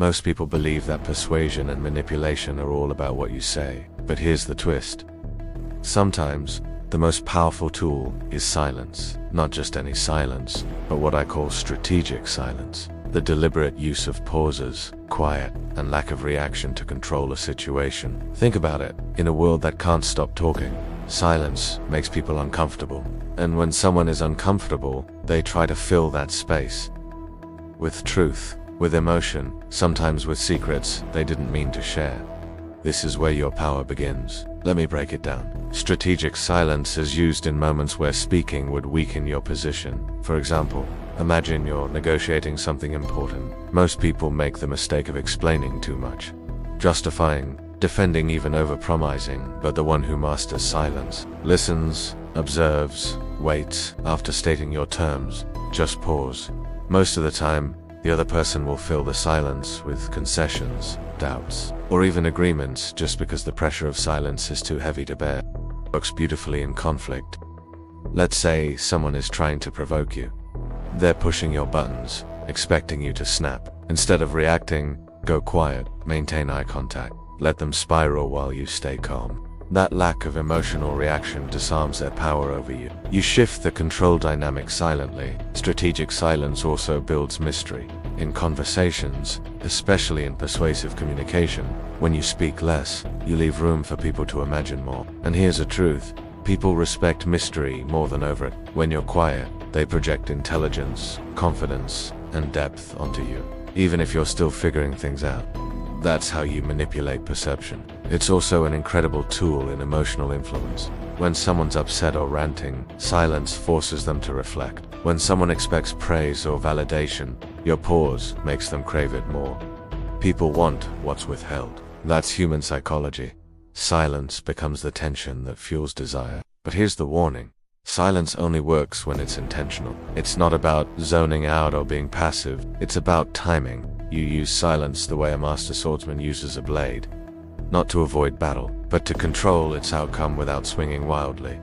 Most people believe that persuasion and manipulation are all about what you say, but here's the twist. Sometimes, the most powerful tool is silence. Not just any silence, but what I call strategic silence. The deliberate use of pauses, quiet, and lack of reaction to control a situation. Think about it. In a world that can't stop talking, silence makes people uncomfortable. And when someone is uncomfortable, they try to fill that space. With truth, with emotion, sometimes with secrets they didn't mean to share. This is where your power begins. Let me break it down. Strategic silence is used in moments where speaking would weaken your position. For example, imagine you're negotiating something important. Most people make the mistake of explaining too much, justifying, defending, even overpromising, but the one who masters silence listens, observes, waits. After stating your terms, just pause. Most of the time, the other person will fill the silence with concessions, doubts, or even agreements just because the pressure of silence is too heavy to bear. Works beautifully in conflict. Let's say someone is trying to provoke you. They're pushing your buttons, expecting you to snap. Instead of reacting, go quiet, maintain eye contact. Let them spiral while you stay calm. That lack of emotional reaction disarms their power over you. You shift the control dynamic silently. Strategic silence also builds mystery. In conversations, especially in persuasive communication, when you speak less, you leave room for people to imagine more. And here's a truth. People respect mystery more than over it. When you're quiet, they project intelligence, confidence, and depth onto you, even if you're still figuring things out. That's how you manipulate perception. It's also an incredible tool in emotional influence. When someone's upset or ranting, silence forces them to reflect. When someone expects praise or validation, your pause makes them crave it more. People want what's withheld. That's human psychology. Silence becomes the tension that fuels desire. But here's the warning. Silence only works when it's intentional. It's not about zoning out or being passive. It's about timing. You use silence the way a master swordsman uses a blade. Not to avoid battle, but to control its outcome without swinging wildly.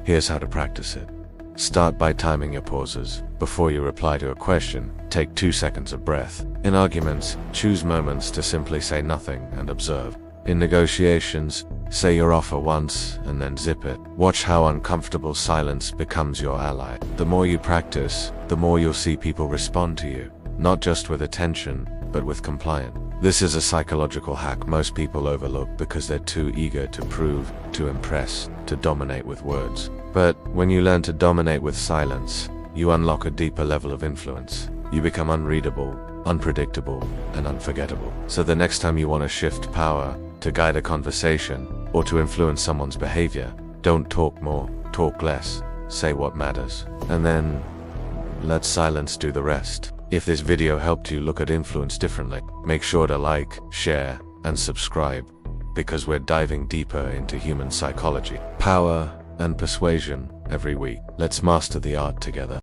Here's how to practice it. Start by timing your pauses. Before you reply to a question, take 2 seconds of breath. In arguments, choose moments to simply say nothing and observe. In negotiations, say your offer once and then zip it. Watch how uncomfortable silence becomes your ally. The more you practice, the more you'll see people respond to you. Not just with attention, but with compliance. This is a psychological hack most people overlook because they're too eager to prove, to impress, to dominate with words. But when you learn to dominate with silence, you unlock a deeper level of influence. You become unreadable, unpredictable, and unforgettable. So the next time you want to shift power, to guide a conversation, or to influence someone's behavior, don't talk more, talk less, say what matters, and then let silence do the rest. If this video helped you look at influence differently, make sure to like, share, and subscribe, because we're diving deeper into human psychology, power, and persuasion every week. Let's master the art together.